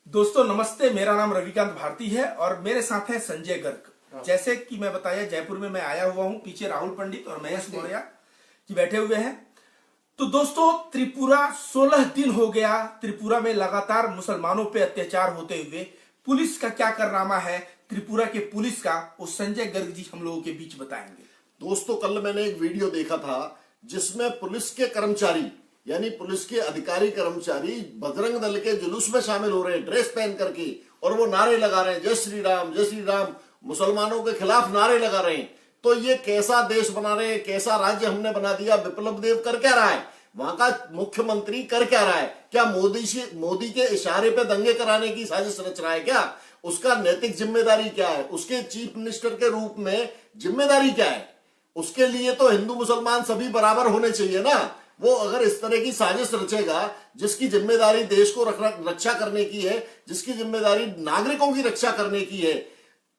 दोस्तों नमस्ते, मेरा नाम रविकांत भारती है और मेरे साथ है संजय गर्ग। जैसे कि मैं बताया, जयपुर में मैं आया हुआ हूं, पीछे राहुल पंडित और महेश मौर्य जी बैठे हुए हैं। तो दोस्तों, त्रिपुरा 16 दिन हो गया, त्रिपुरा में लगातार मुसलमानों पे अत्याचार होते हुए पुलिस का क्या कारनामा है, त्रिपुरा के पुलिस का, वो संजय गर्ग जी हम लोगों के बीच बताएंगे। दोस्तों, कल मैंने एक वीडियो देखा था जिसमें पुलिस के कर्मचारी यानी पुलिस के अधिकारी कर्मचारी बजरंग दल के जुलूस में शामिल हो रहे हैं ड्रेस पहन करके, और वो नारे लगा रहे हैं जय श्री राम जय श्री राम, मुसलमानों के खिलाफ नारे लगा रहे हैं। तो ये कैसा देश बना रहे हैं, कैसा राज्य हमने बना दिया। विप्लव देव कर क्या रहा है, वहां का मुख्यमंत्री कर क्या रहा है? क्या मोदी के इशारे पे दंगे कराने की साजिश रच रहा है क्या? उसका नैतिक जिम्मेदारी क्या है? उसके चीफ मिनिस्टर के रूप में जिम्मेदारी क्या है? उसके लिए तो हिंदू मुसलमान सभी बराबर होने चाहिए ना। वो अगर इस तरह की साजिश रचेगा जिसकी जिम्मेदारी देश को रक्षा करने की है, जिसकी जिम्मेदारी नागरिकों की रक्षा करने की है,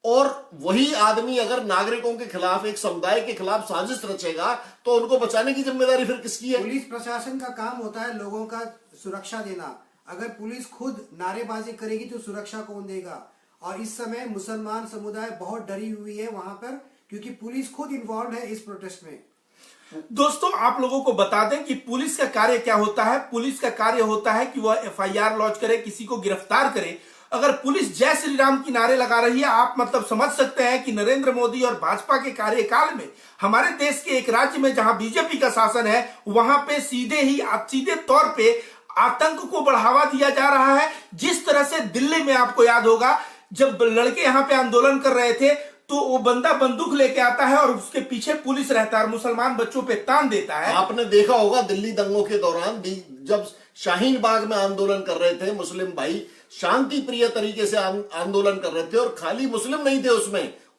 और वही आदमी अगर नागरिकों के खिलाफ, एक समुदाय के खिलाफ साजिश रचेगा तो उनको बचाने की जिम्मेदारी फिर किसकी है? पुलिस प्रशासन का काम होता है लोगों का सुरक्षा देना। अगर पुलिस खुद नारेबाजी करेगी तो सुरक्षा कौन देगा? और इस समय मुसलमान समुदाय बहुत डरी हुई है वहां पर, क्योंकि पुलिस खुद इन्वॉल्व है इस प्रोटेस्ट में। दोस्तों, आप लोगों को बता दें कि पुलिस का कार्य क्या होता है। पुलिस का कार्य होता है कि वह एफआईआर लॉन्च करे, किसी को गिरफ्तार करे। अगर पुलिस जय श्री राम की नारे लगा रही है, आप मतलब समझ सकते हैं कि नरेंद्र मोदी और भाजपा के कार्यकाल में हमारे देश के एक राज्य में जहां बीजेपी का शासन है, वहां पे सीधे तौर पे आतंक को बढ़ावा दिया जा रहा है। जिस तरह से दिल्ली में आपको याद होगा, जब लड़के यहां पे आंदोलन कर रहे थे तो वो बंदा बंदूक लेके आता है और उसके पीछे पुलिस रहता है और मुसलमान बच्चों पे तान देता है। आपने देखा होगा दिल्ली दंगों के दौरान जब शाहीन बाग में आंदोलन कर रहे थे मुस्लिम भाई, शांति प्रिय तरीके से आंदोलन कर रहे थे, और खाली मुस्लिम नहीं थे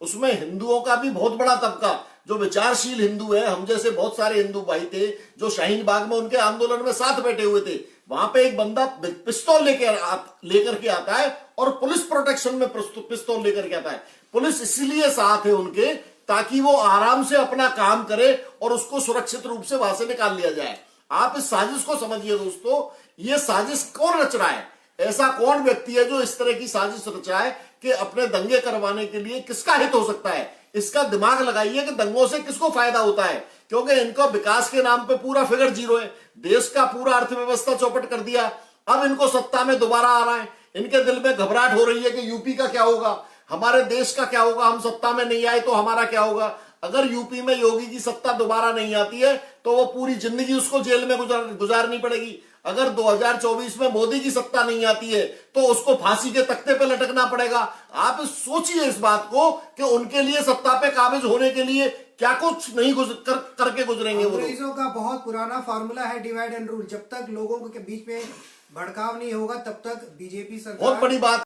उसमें हिंदुओं का भी बहुत बड़ा तबका, जो विचारशील हिंदू है, हम जैसे बहुत सारे हिंदू भाई थे जो शाहीन बाग में उनके आंदोलन में साथ बैठे हुए थे। वहां पे एक बंदा पिस्तौल लेकर के आता है और पुलिस प्रोटेक्शन में पिस्तौल लेकर के आता है। पुलिस इसलिए साथ है उनके ताकि वो आराम से अपना काम करे और उसको सुरक्षित रूप से वहां से निकाल लिया जाए। आप इस साजिश को समझिए दोस्तों, ये साजिश कौन रच रहा है? ऐसा कौन व्यक्ति है जो इस तरह की साजिश रच रहा है कि अपने दंगे करवाने के लिए किसका हित हो सकता है? इसका दिमाग लगाइए कि दंगों से किसको फायदा होता है, क्योंकि इनको विकास के नाम पे पूरा फिगर जीरो है। देश का पूरा अर्थव्यवस्था चौपट कर दिया। अब इनको सत्ता में दोबारा आ रहा है, इनके दिल में घबराहट हो रही है कि यूपी का क्या होगा, हमारे देश का क्या होगा, हम सत्ता में नहीं आए तो हमारा क्या होगा। अगर यूपी में योगी की सत्ता दोबारा नहीं आती है तो वो पूरी जिंदगी उसको जेल में गुजारनी पड़ेगी। अगर 2024 में मोदी की सत्ता नहीं आती है तो उसको फांसी के तख्ते पे लटकना पड़ेगा। आप सोचिए इस बात को कि उनके लिए सत्ता पे काबिज होने के लिए क्या कुछ नहीं करके गुजरेंगे वो। अंग्रेजों का बहुत पुराना फार्मूला है डिवाइड एंड रूल। जब तक लोगों के बीच में भड़काव नहीं होगा तब तक बीजेपी सरकार। बहुत बड़ी बात